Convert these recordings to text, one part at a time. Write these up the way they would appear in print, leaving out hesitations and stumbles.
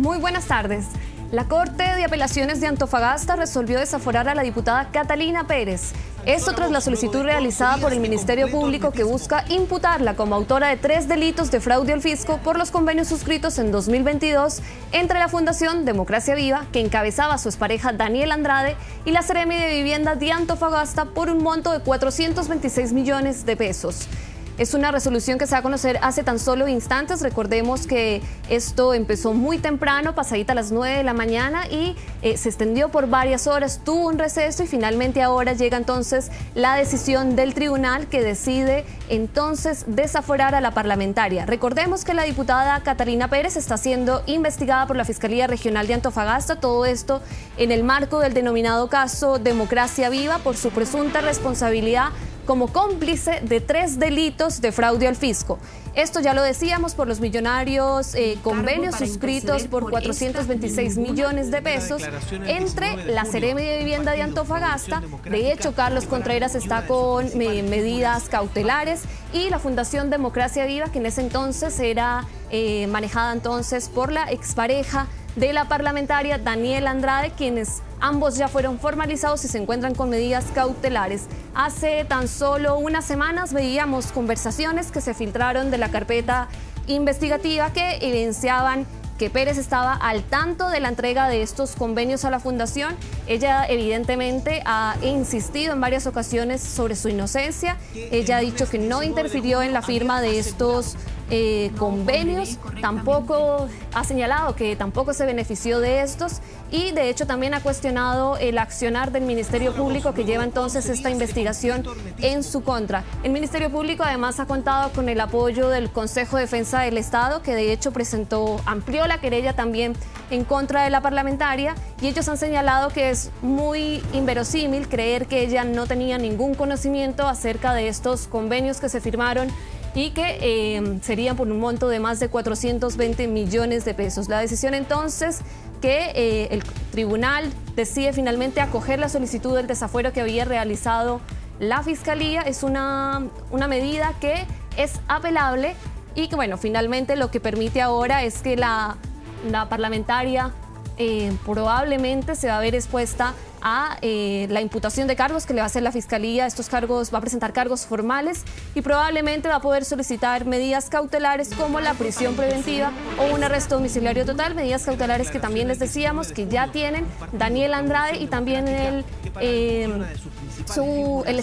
Muy buenas tardes. La Corte de Apelaciones de Antofagasta resolvió desaforar a la diputada Catalina Pérez. Esto tras la solicitud realizada por el Ministerio Público que busca imputarla como autora de 3 delitos de fraude al fisco por los convenios suscritos en 2022 entre la Fundación Democracia Viva, que encabezaba a su expareja Daniel Andrade, y la Seremi de Vivienda de Antofagasta por un monto de 426 millones de pesos. Es una resolución que se va a conocer hace tan solo instantes. Recordemos que esto empezó muy temprano, pasadita a las 9 de la mañana, y se extendió por varias horas, tuvo un receso y finalmente ahora llega entonces la decisión del tribunal que decide entonces desaforar a la parlamentaria. Recordemos que la diputada Catalina Pérez está siendo investigada por la Fiscalía Regional de Antofagasta, todo esto en el marco del denominado caso Democracia Viva por su presunta responsabilidad como cómplice de 3 delitos de fraude al fisco. Esto ya lo decíamos por los millonarios convenios suscritos por 426 millones de pesos entre la Seremi de Vivienda de Antofagasta. De hecho, Carlos Contreras está con medidas cautelares, y la Fundación Democracia Viva, que en ese entonces era manejada entonces por la expareja de la parlamentaria Daniel Andrade, quienes ambos ya fueron formalizados y se encuentran con medidas cautelares. Hace tan solo unas semanas veíamos conversaciones que se filtraron de la carpeta investigativa que evidenciaban que Pérez estaba al tanto de la entrega de estos convenios a la Fundación. Ella evidentemente ha insistido en varias ocasiones sobre su inocencia. Ella ha dicho que no interfirió en la firma de estos convenios, tampoco ha señalado que tampoco se benefició de estos, y de hecho también ha cuestionado el accionar del Ministerio Público, que lleva entonces esta investigación en su contra. El Ministerio Público además ha contado con el apoyo del Consejo de Defensa del Estado, que de hecho amplió la querella también en contra de la parlamentaria, y ellos han señalado que es muy inverosímil creer que ella no tenía ningún conocimiento acerca de estos convenios que se firmaron y que serían por un monto de más de 420 millones de pesos. La decisión entonces que el tribunal decide finalmente acoger la solicitud del desafuero que había realizado la Fiscalía es una medida que es apelable, y que bueno, finalmente lo que permite ahora es que la parlamentaria probablemente se va a ver expuesta a la imputación de cargos que le va a hacer la Fiscalía. Estos cargos, va a presentar cargos formales y probablemente va a poder solicitar medidas cautelares como la prisión preventiva o un arresto domiciliario total, medidas cautelares que también les decíamos que ya tienen Daniel Andrade y también el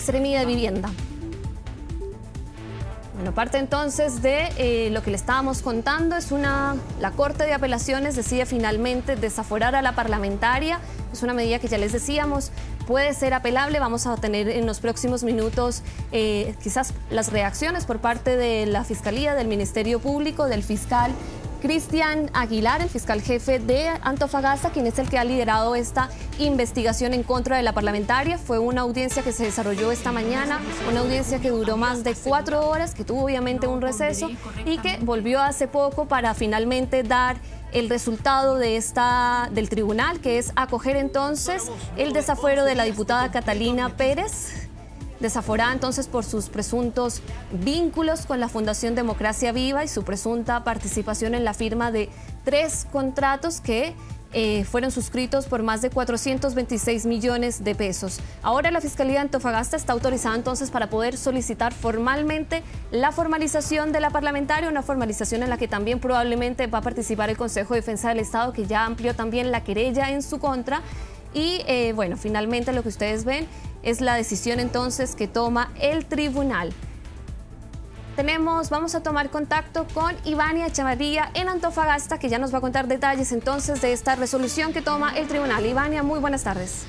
Seremi de Vivienda. Bueno, parte entonces de lo que le estábamos contando es la Corte de Apelaciones decide finalmente desaforar a la parlamentaria. Es una medida que ya les decíamos puede ser apelable. Vamos a tener en los próximos minutos quizás las reacciones por parte de la Fiscalía, del Ministerio Público, del fiscal Cristian Aguilar, el fiscal jefe de Antofagasta, quien es el que ha liderado esta investigación en contra de la parlamentaria. Fue una audiencia que se desarrolló esta mañana, una audiencia que duró más de 4 horas, que tuvo obviamente un receso y que volvió hace poco para finalmente dar el resultado del tribunal, que es acoger entonces el desafuero de la diputada Catalina Pérez, desaforada entonces por sus presuntos vínculos con la Fundación Democracia Viva y su presunta participación en la firma de 3 contratos que fueron suscritos por más de 426 millones de pesos. Ahora la Fiscalía de Antofagasta está autorizada entonces para poder solicitar formalmente la formalización de la parlamentaria, una formalización en la que también probablemente va a participar el Consejo de Defensa del Estado, que ya amplió también la querella en su contra. Y bueno, finalmente lo que ustedes ven es la decisión entonces que toma el tribunal. Vamos a tomar contacto con Ivania Echevarría en Antofagasta, que ya nos va a contar detalles entonces de esta resolución que toma el tribunal. Ivania, muy buenas tardes.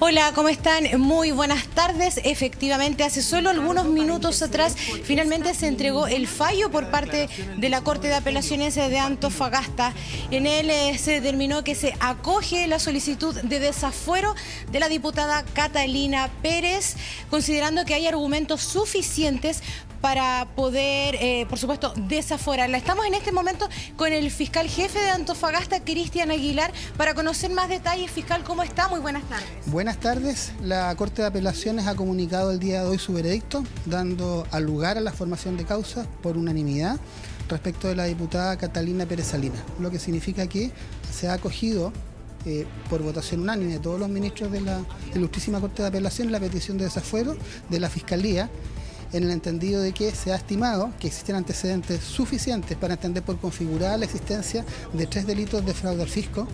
Hola, ¿cómo están? Muy buenas tardes. Efectivamente, hace solo algunos minutos atrás finalmente se entregó el fallo por parte de la Corte de Apelaciones de Antofagasta. En él se determinó que se acoge la solicitud de desafuero de la diputada Catalina Pérez, considerando que hay argumentos suficientes para poder, por supuesto, desaforarla. Estamos en este momento con el fiscal jefe de Antofagasta, Cristian Aguilar, para conocer más detalles. Fiscal, ¿cómo está? Muy buenas tardes. Buenas tardes. La Corte de Apelaciones ha comunicado el día de hoy su veredicto, dando lugar a la formación de causa por unanimidad respecto de la diputada Catalina Pérez Salinas, lo que significa que se ha acogido por votación unánime de todos los ministros de la Ilustrísima Corte de Apelaciones la petición de desafuero de la Fiscalía, en el entendido de que se ha estimado que existen antecedentes suficientes para entender por configurada la existencia de 3 delitos de fraude al fisco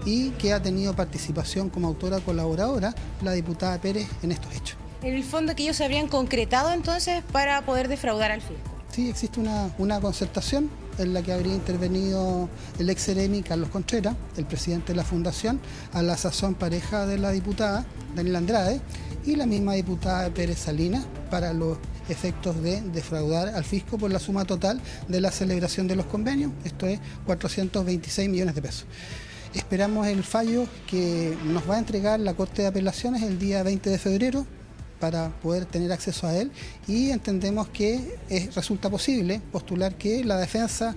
y que ha tenido participación como autora colaboradora la diputada Pérez en estos hechos. En el fondo, que ellos se habrían concretado entonces para poder defraudar al fisco. Sí, existe una concertación en la que habría intervenido el ex seremi Carlos Contreras, el presidente de la Fundación, a la sazón pareja de la diputada Daniela Andrade y la misma diputada Pérez Salinas para los efectos de defraudar al fisco por la suma total de la celebración de los convenios, esto es 426 millones de pesos. Esperamos el fallo que nos va a entregar la Corte de Apelaciones el día 20 de febrero para poder tener acceso a él y entendemos que resulta posible postular que la defensa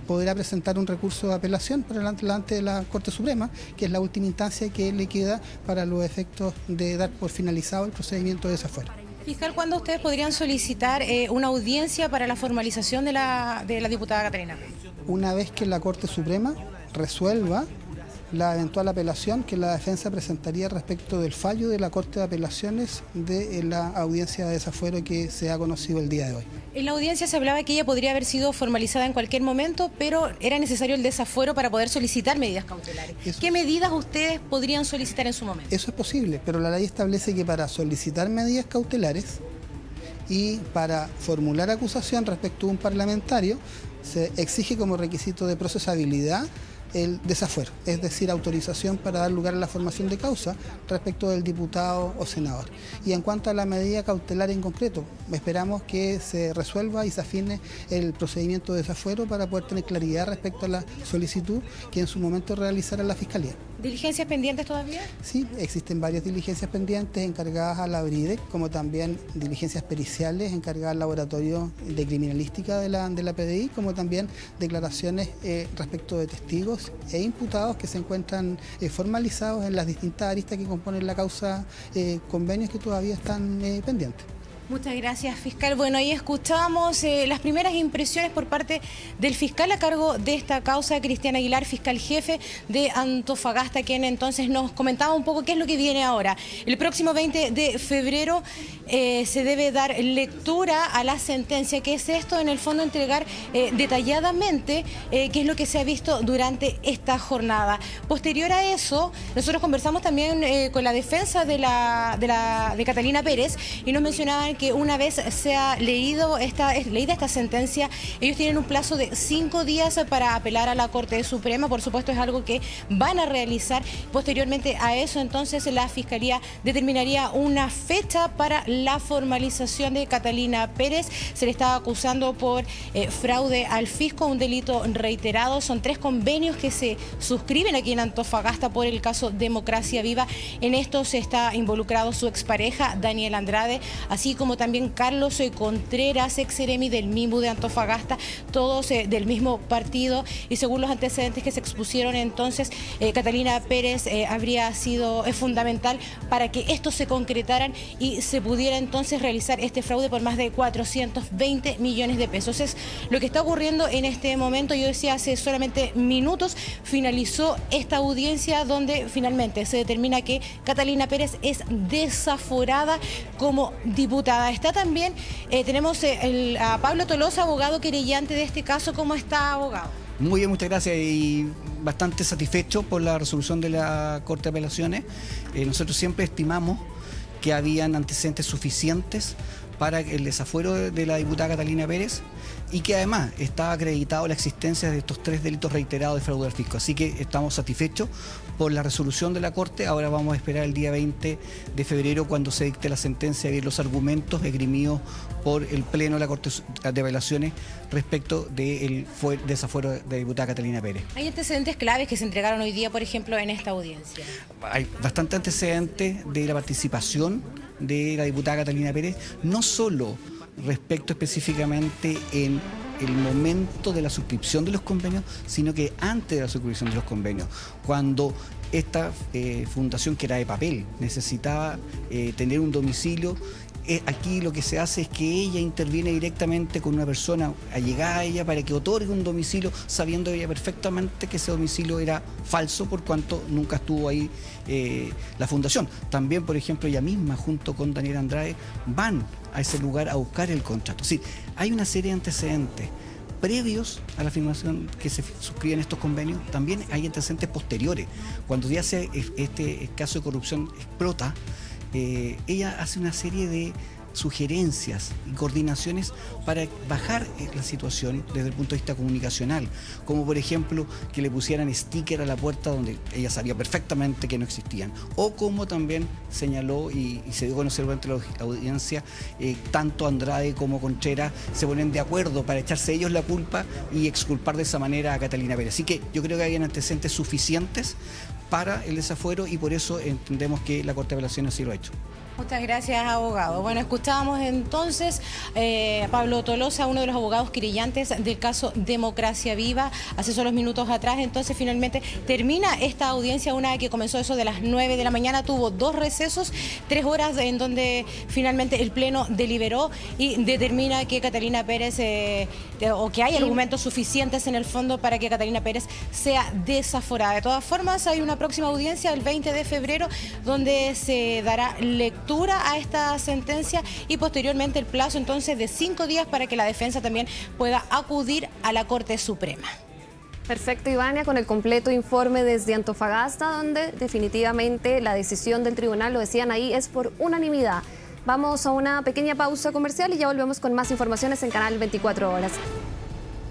podrá presentar un recurso de apelación por delante de la Corte Suprema, que es la última instancia que le queda para los efectos de dar por finalizado el procedimiento de desafuero. Fiscal, ¿cuándo ustedes podrían solicitar una audiencia para la formalización de la diputada Catalina? Una vez que la Corte Suprema resuelva la eventual apelación que la defensa presentaría respecto del fallo de la Corte de Apelaciones de la audiencia de desafuero que se ha conocido el día de hoy. En la audiencia se hablaba que ella podría haber sido formalizada en cualquier momento, pero era necesario el desafuero para poder solicitar medidas cautelares. ¿Qué medidas ustedes podrían solicitar en su momento? Eso es posible, pero la ley establece que para solicitar medidas cautelares y para formular acusación respecto a un parlamentario se exige como requisito de procesabilidad el desafuero, es decir, autorización para dar lugar a la formación de causa respecto del diputado o senador. Y en cuanto a la medida cautelar en concreto, esperamos que se resuelva y se afine el procedimiento de desafuero para poder tener claridad respecto a la solicitud que en su momento realizará la Fiscalía. ¿Diligencias pendientes todavía? Sí, existen varias diligencias pendientes encargadas a la BRIDEC, como también diligencias periciales encargadas al laboratorio de criminalística de la PDI, como también declaraciones respecto de testigos e imputados que se encuentran formalizados en las distintas aristas que componen la causa, convenios que todavía están pendientes. Muchas gracias, fiscal. Bueno, ahí escuchamos las primeras impresiones por parte del fiscal a cargo de esta causa, Cristian Aguilar, fiscal jefe de Antofagasta, quien entonces nos comentaba un poco qué es lo que viene ahora. El próximo 20 de febrero se debe dar lectura a la sentencia. ¿Qué es esto? En el fondo, entregar detalladamente qué es lo que se ha visto durante esta jornada. Posterior a eso, nosotros conversamos también con la defensa de Catalina Pérez y nos mencionaban que una vez sea leída esta sentencia, ellos tienen un plazo de 5 días para apelar a la Corte Suprema. Por supuesto, es algo que van a realizar. Posteriormente a eso, entonces, la Fiscalía determinaría una fecha para la formalización de Catalina Pérez. Se le está acusando por fraude al fisco, un delito reiterado. Son 3 convenios que se suscriben aquí en Antofagasta por el caso Democracia Viva. En estos está involucrado su expareja, Daniela Andrade, así como también Carlos Contreras, ex seremi del MIMBU de Antofagasta, todos del mismo partido, y según los antecedentes que se expusieron entonces, Catalina Pérez habría sido fundamental para que estos se concretaran y se pudiera entonces realizar este fraude por más de 420 millones de pesos. Es lo que está ocurriendo en este momento. Yo decía, hace solamente minutos finalizó esta audiencia donde finalmente se determina que Catalina Pérez es desaforada como diputada. Está también, tenemos a Pablo Tolosa, abogado querellante de este caso. ¿Cómo está, abogado? Muy bien, muchas gracias, y bastante satisfecho por la resolución de la Corte de Apelaciones. Nosotros siempre estimamos que habían antecedentes suficientes para el desafuero de la diputada Catalina Pérez y que además estaba acreditado la existencia de estos 3 delitos reiterados de fraude al fisco. Así que estamos satisfechos por la resolución de la Corte. Ahora vamos a esperar el día 20 de febrero cuando se dicte la sentencia y los argumentos esgrimidos por el Pleno de la Corte de Apelaciones respecto del desafuero de la diputada Catalina Pérez. ¿Hay antecedentes claves que se entregaron hoy día, por ejemplo, en esta audiencia? Hay bastante antecedentes de la participación de la diputada Catalina Pérez, no solo respecto específicamente en el momento de la suscripción de los convenios, sino que antes de la suscripción de los convenios, cuando esta fundación, que era de papel, necesitaba tener un domicilio. Aquí lo que se hace es que ella interviene directamente con una persona allegada a ella para que otorgue un domicilio, sabiendo ella perfectamente que ese domicilio era falso, por cuanto nunca estuvo ahí la fundación. También, por ejemplo, ella misma, junto con Daniela Andrade, van a ese lugar a buscar el contrato. Sí, hay una serie de antecedentes previos a la firmación que se suscriben estos convenios. También hay antecedentes posteriores. Cuando ya este caso de corrupción explota, ella hace una serie de sugerencias y coordinaciones para bajar la situación desde el punto de vista comunicacional, como por ejemplo que le pusieran sticker a la puerta donde ella sabía perfectamente que no existían, o como también señaló y se dio a conocer durante la audiencia, tanto Andrade como Contreras se ponen de acuerdo para echarse ellos la culpa y exculpar de esa manera a Catalina Pérez. Así que yo creo que habían antecedentes suficientes para el desafuero y por eso entendemos que la Corte de Apelaciones así lo ha hecho. Muchas gracias, abogado. Bueno, escuchábamos entonces a Pablo Tolosa, uno de los abogados querellantes del caso Democracia Viva, hace solo minutos atrás. Entonces, finalmente termina esta audiencia, una que comenzó eso de las 9 de la mañana, tuvo 2 recesos, 3 horas en donde finalmente el Pleno deliberó y determina que Catalina Pérez, o que hay argumentos suficientes en el fondo para que Catalina Pérez sea desaforada. De todas formas, hay una próxima audiencia el 20 de febrero donde se dará lectura a esta sentencia y posteriormente el plazo entonces de 5 días para que la defensa también pueda acudir a la Corte Suprema. Perfecto, Ivania, con el completo informe desde Antofagasta, donde definitivamente la decisión del tribunal, lo decían ahí, es por unanimidad. Vamos a una pequeña pausa comercial y ya volvemos con más informaciones en Canal 24 Horas.